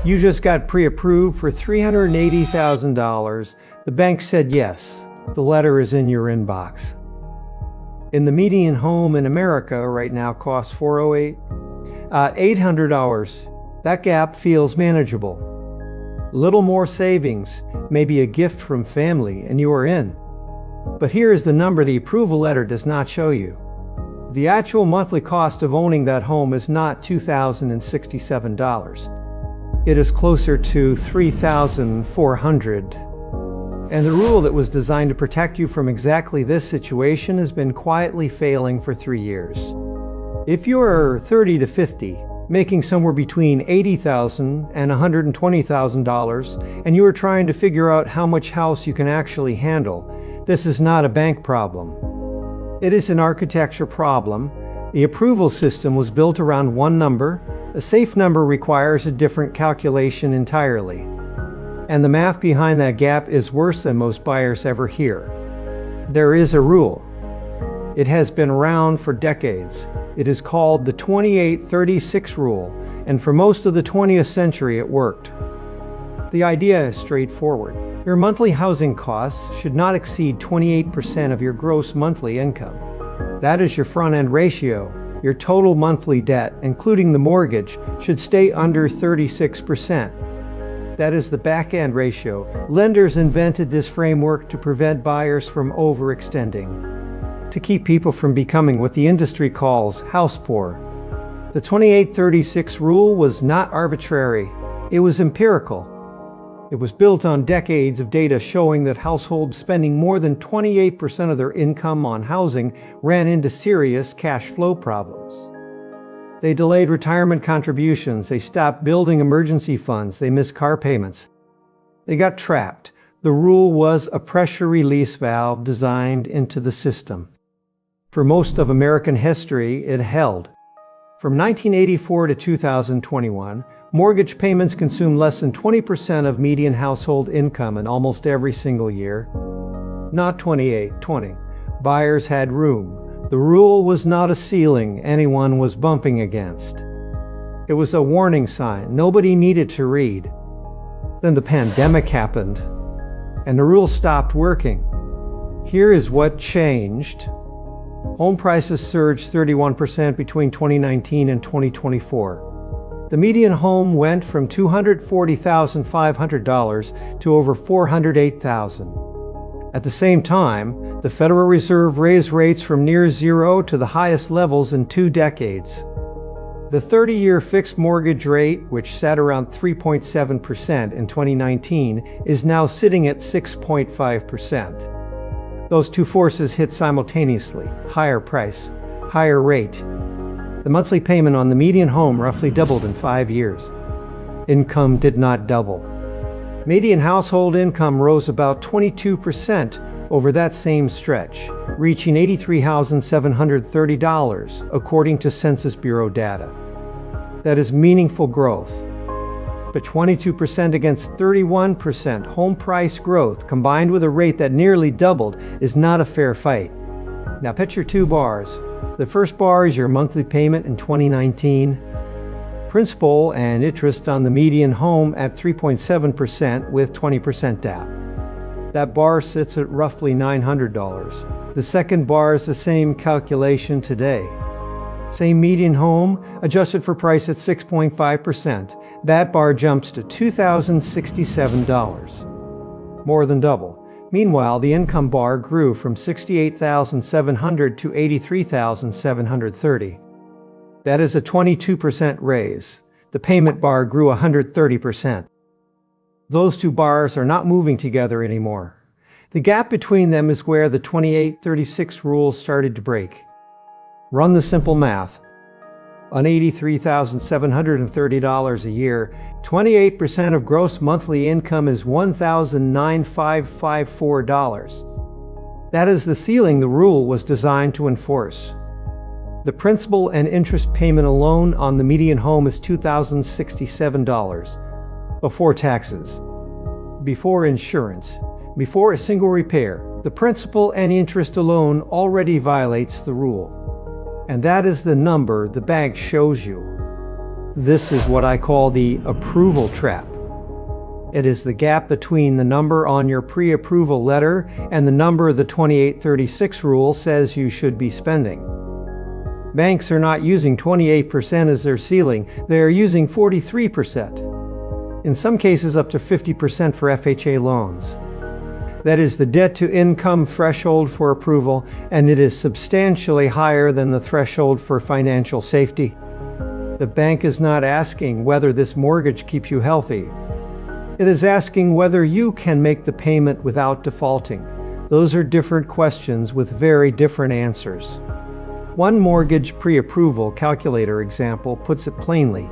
You just got pre-approved for $380,000. The bank said yes. The letter is in your inbox. And the median home in America right now costs $408. $800. That gap feels manageable. Little more savings, maybe a gift from family, and you are in. But here is the number the approval letter does not show you. The actual monthly cost of owning that home is not $2,067. It is closer to $3,400. And the rule that was designed to protect you from exactly this situation has been quietly failing for 3 years. If you are 30 to 50, making somewhere between $80,000 and $120,000, and you are trying to figure out how much house you can actually handle, this is not a bank problem. It is an architecture problem. The approval system was built around one number. A safe number requires a different calculation entirely. And the math behind that gap is worse than most buyers ever hear. There is a rule. It has been around for decades. It is called the 28-36 rule, and for most of the 20th century it worked. The idea is straightforward. Your monthly housing costs should not exceed 28% of your gross monthly income. That is your front-end ratio. Your total monthly debt, including the mortgage, should stay under 36%. That is the back-end ratio. Lenders invented this framework to prevent buyers from overextending, to keep people from becoming what the industry calls house poor. The 28-36 rule was not arbitrary. It was empirical. It was built on decades of data showing that households spending more than 28% of their income on housing ran into serious cash flow problems. They delayed retirement contributions, they stopped building emergency funds, they missed car payments. They got trapped. The rule was a pressure release valve designed into the system. For most of American history, it held. From 1984 to 2021, mortgage payments consumed less than 20% of median household income in almost every single year. Not 28-20. Buyers had room. The rule was not a ceiling anyone was bumping against. It was a warning sign nobody needed to read. Then the pandemic happened, and the rule stopped working. Here is what changed. Home prices surged 31% between 2019 and 2024. The median home went from $240,500 to over $408,000. At the same time, the Federal Reserve raised rates from near zero to the highest levels in 2 decades. The 30-year fixed mortgage rate, which sat around 3.7% in 2019, is now sitting at 6.5%. Those two forces hit simultaneously: higher price, higher rate. The monthly payment on the median home roughly doubled in 5 years. Income did not double. Median household income rose about 22% over that same stretch, reaching $83,730, according to Census Bureau data. That is meaningful growth. But 22% against 31% home price growth, combined with a rate that nearly doubled, is not a fair fight. Now picture 2 bars. The first bar is your monthly payment in 2019. Principal and interest on the median home at 3.7% with 20% down. That bar sits at roughly $900. The second bar is the same calculation today. Same median home, adjusted for price at 6.5%. That bar jumps to $2,067. More than double. Meanwhile, the income bar grew from $68,700 to $83,730. That is a 22% raise. The payment bar grew 130%. Those 2 bars are not moving together anymore. The gap between them is where the 28-36 rule started to break. Run the simple math. On $83,730 a year, 28% of gross monthly income is $1,954. That is the ceiling the rule was designed to enforce. The principal and interest payment alone on the median home is $2,067, before taxes, before insurance, before a single repair. The principal and interest alone already violates the rule. And that is the number the bank shows you. This is what I call the approval trap. It is the gap between the number on your pre-approval letter and the number the 2836 rule says you should be spending. Banks are not using 28% as their ceiling, they are using 43%. In some cases up to 50% for FHA loans. That is the debt-to-income threshold for approval, and it is substantially higher than the threshold for financial safety. The bank is not asking whether this mortgage keeps you healthy. It is asking whether you can make the payment without defaulting. Those are different questions with very different answers. One mortgage pre-approval calculator example puts it plainly.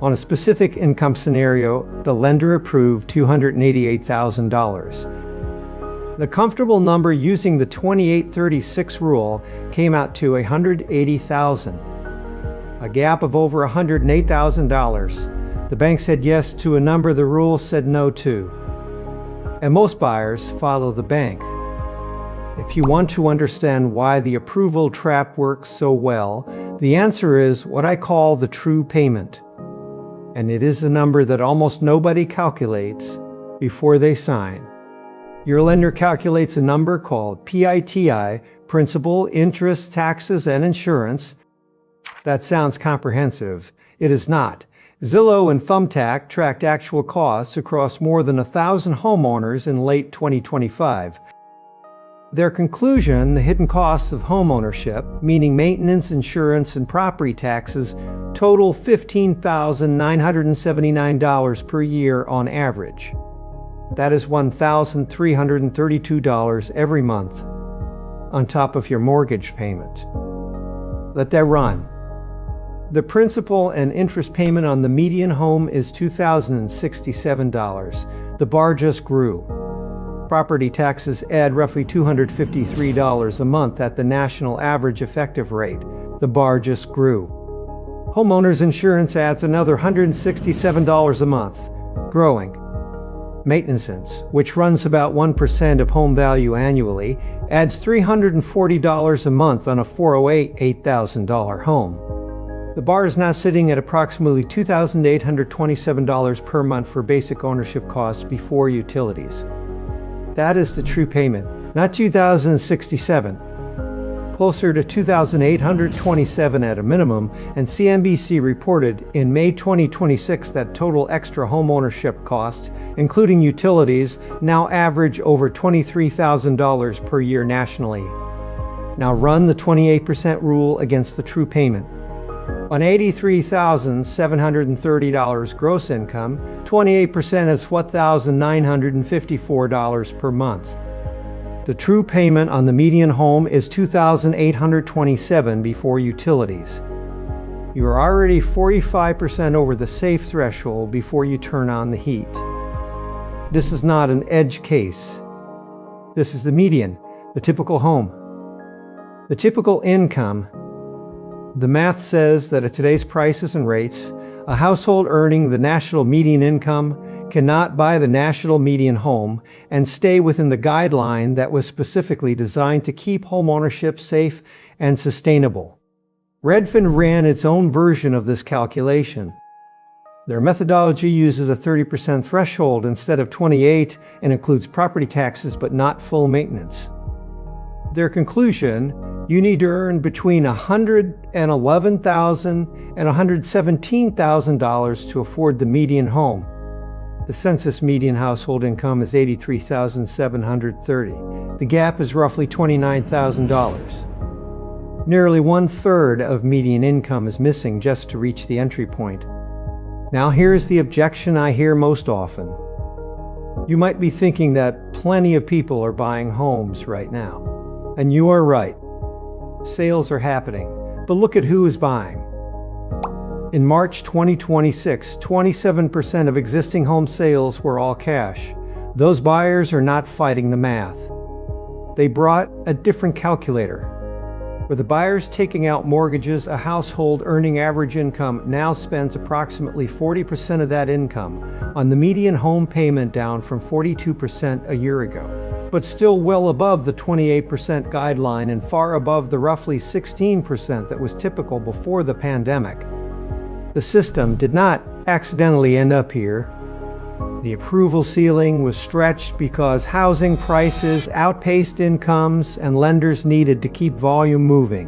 On a specific income scenario, the lender approved $288,000. The comfortable number using the 2836 rule came out to $180,000. A gap of over $108,000. The bank said yes to a number the rule said no to. And most buyers follow the bank. If you want to understand why the approval trap works so well, the answer is what I call the true payment. And it is a number that almost nobody calculates before they sign. Your lender calculates a number called PITI, principal, interest, taxes, and insurance. That sounds comprehensive. It is not. Zillow and Thumbtack tracked actual costs across more than 1,000 homeowners in late 2025. Their conclusion, the hidden costs of homeownership, meaning maintenance, insurance, and property taxes, total $15,979 per year on average. That is $1,332 every month on top of your mortgage payment. Let that run. The principal and interest payment on the median home is $2,067. The bar just grew. Property taxes add roughly $253 a month at the national average effective rate. The bar just grew. Homeowners insurance adds another $167 a month, growing. Maintenance, which runs about 1% of home value annually, adds $340 a month on a $408,000 home. The bar is now sitting at approximately $2,827 per month for basic ownership costs before utilities. That is the true payment, not $2,067. Closer to $2,827 at a minimum, and CNBC reported in May 2026 that total extra homeownership costs, including utilities, now average over $23,000 per year nationally. Now run the 28% rule against the true payment. On $83,730 gross income, 28% is $1,954 per month. The true payment on the median home is $2,827 before utilities. You are already 45% over the safe threshold before you turn on the heat. This is not an edge case. This is the median, the typical home. The typical income. The math says that at today's prices and rates, a household earning the national median income cannot buy the national median home and stay within the guideline that was specifically designed to keep homeownership safe and sustainable. Redfin ran its own version of this calculation. Their methodology uses a 30% threshold instead of 28% and includes property taxes but not full maintenance. Their conclusion, you need to earn between $111,000 and $117,000 to afford the median home. The census median household income is $83,730. The gap is roughly $29,000. Nearly 1/3 of median income is missing just to reach the entry point. Now here's the objection I hear most often. You might be thinking that plenty of people are buying homes right now. And you are right. Sales are happening, but look at who is buying. In March 2026, 27% of existing home sales were all cash. Those buyers are not fighting the math. They brought a different calculator. With the buyers taking out mortgages, a household earning average income now spends approximately 40% of that income on the median home payment, down from 42% a year ago, but still well above the 28% guideline and far above the roughly 16% that was typical before the pandemic. The system did not accidentally end up here. The approval ceiling was stretched because housing prices outpaced incomes and lenders needed to keep volume moving.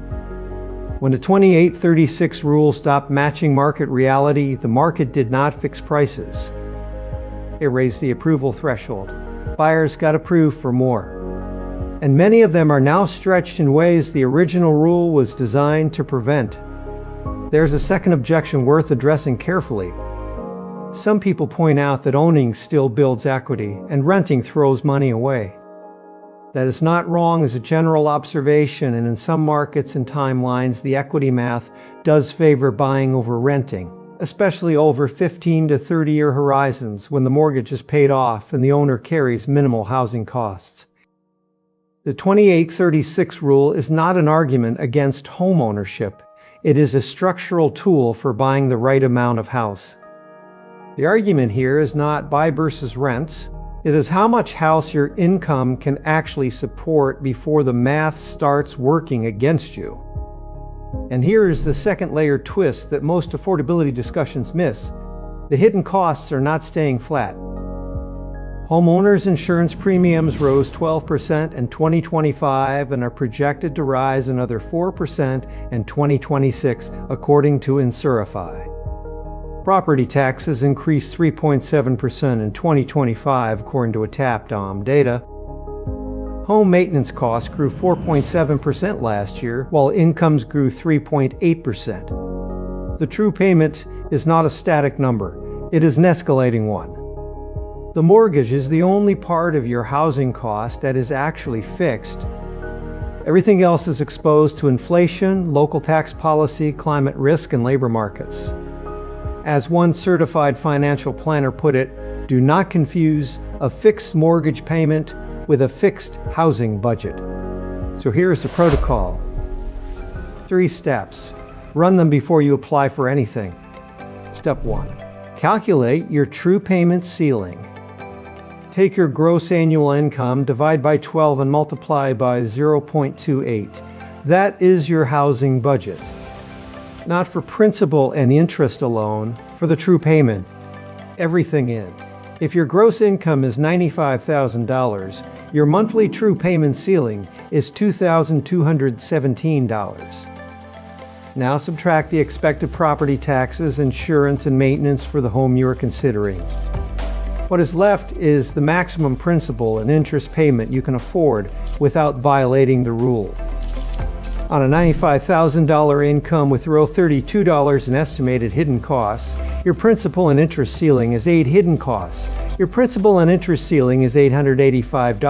When the 2836 rule stopped matching market reality, the market did not fix prices. It raised the approval threshold. Buyers got approved for more. And many of them are now stretched in ways the original rule was designed to prevent. There's a second objection worth addressing carefully. Some people point out that owning still builds equity and renting throws money away. That is not wrong as a general observation, and in some markets and timelines, the equity math does favor buying over renting, especially over 15 to 30-year horizons when the mortgage is paid off and the owner carries minimal housing costs. The 2836 rule is not an argument against home ownership. It is a structural tool for buying the right amount of house. The argument here is not buy versus rents. It is how much house your income can actually support before the math starts working against you. And here is the second layer twist that most affordability discussions miss. The hidden costs are not staying flat. Homeowners insurance premiums rose 12% in 2025 and are projected to rise another 4% in 2026, according to Insurify. Property taxes increased 3.7% in 2025, according to Tapdom data. Home maintenance costs grew 4.7% last year, while incomes grew 3.8%. The true payment is not a static number, it is an escalating one. The mortgage is the only part of your housing cost that is actually fixed. Everything else is exposed to inflation, local tax policy, climate risk, and labor markets. As one certified financial planner put it, do not confuse a fixed mortgage payment with a fixed housing budget. So here's the protocol. 3 steps. Run them before you apply for anything. Step 1. Calculate your true payment ceiling. Take your gross annual income, divide by 12, and multiply by 0.28. That is your housing budget. Not for principal and interest alone, for the true payment. Everything in. If your gross income is $95,000, your monthly true payment ceiling is $2,217. Now subtract the expected property taxes, insurance, and maintenance for the home you are considering. What is left is the maximum principal and interest payment you can afford without violating the rule. On a $95,000 income with $32 in estimated hidden costs, your principal and interest ceiling is 8 hidden costs. Your principal and interest ceiling is $885.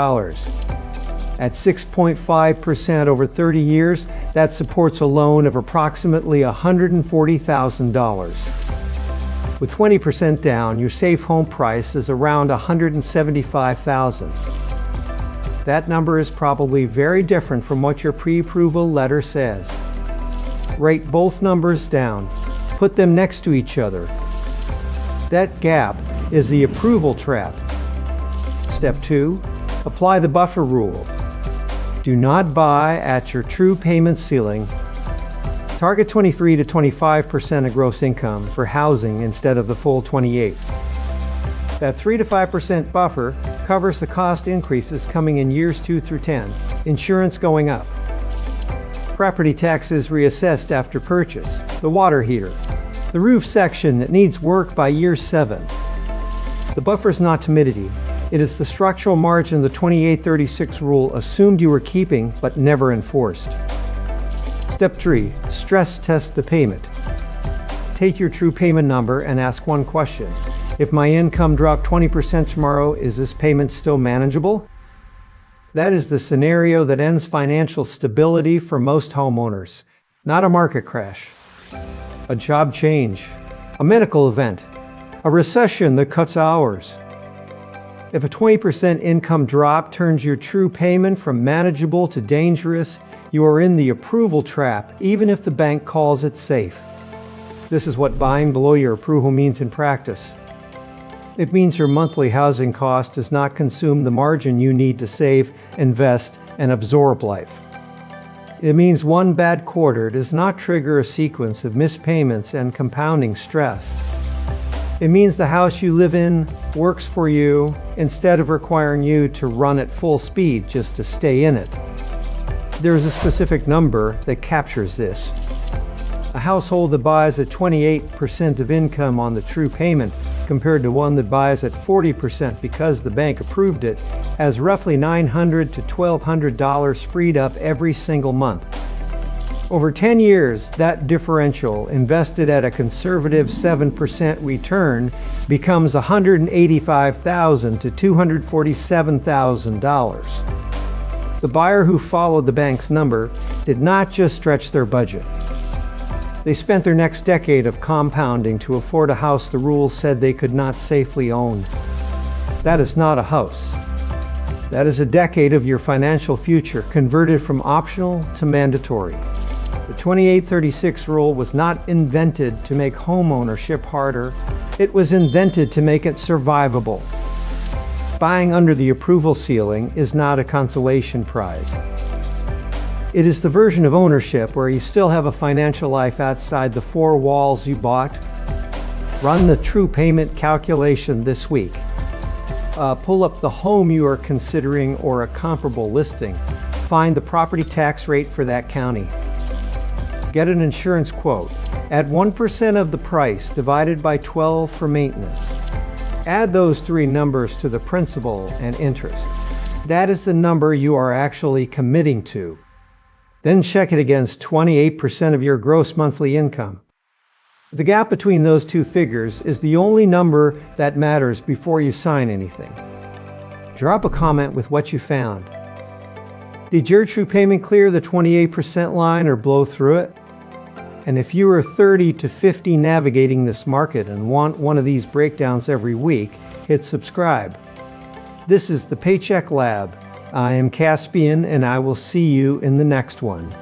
At 6.5% over 30 years, that supports a loan of approximately $140,000. With 20% down, your safe home price is around $175,000. That number is probably very different from what your pre-approval letter says. Write both numbers down. Put them next to each other. That gap is the approval trap. Step 2. Apply the buffer rule. Do not buy at your true payment ceiling. Target 23 to 25% of gross income for housing instead of the full 28. That 3 to 5% buffer covers the cost increases coming in years 2 through 10, insurance going up, property taxes reassessed after purchase, the water heater, the roof section that needs work by year 7. The buffer is not timidity. It is the structural margin the 2836 rule assumed you were keeping but never enforced. Step 3. Stress test the payment. Take your true payment number and ask one question. If my income dropped 20% tomorrow, is this payment still manageable? That is the scenario that ends financial stability for most homeowners. Not a market crash, a job change, a medical event, a recession that cuts hours. If a 20% income drop turns your true payment from manageable to dangerous, you are in the approval trap, even if the bank calls it safe. This is what buying below your approval means in practice. It means your monthly housing cost does not consume the margin you need to save, invest, and absorb life. It means one bad quarter does not trigger a sequence of missed payments and compounding stress. It means the house you live in works for you instead of requiring you to run at full speed just to stay in it. There is a specific number that captures this. A household that buys at 28% of income on the true payment compared to one that buys at 40% because the bank approved it has roughly $900 to $1,200 freed up every single month. Over 10 years, that differential, invested at a conservative 7% return, becomes $185,000 to $247,000. The buyer who followed the bank's number did not just stretch their budget. They spent their next decade of compounding to afford a house the rules said they could not safely own. That is not a house. That is a decade of your financial future converted from optional to mandatory. The 2836 rule was not invented to make homeownership harder. It was invented to make it survivable. Buying under the approval ceiling is not a consolation prize. It is the version of ownership where you still have a financial life outside the four walls you bought. Run the true payment calculation this week. Pull up the home you are considering or a comparable listing. Find the property tax rate for that county. Get an insurance quote. Add 1% of the price divided by 12 for maintenance. Add those three numbers to the principal and interest. That is the number you are actually committing to. Then check it against 28% of your gross monthly income. The gap between those two figures is the only number that matters before you sign anything. Drop a comment with what you found. Did your true payment clear the 28% line or blow through it? And if you are 30 to 50 navigating this market and want one of these breakdowns every week, hit subscribe. This is the Paycheck Lab. I am Caspian, and I will see you in the next one.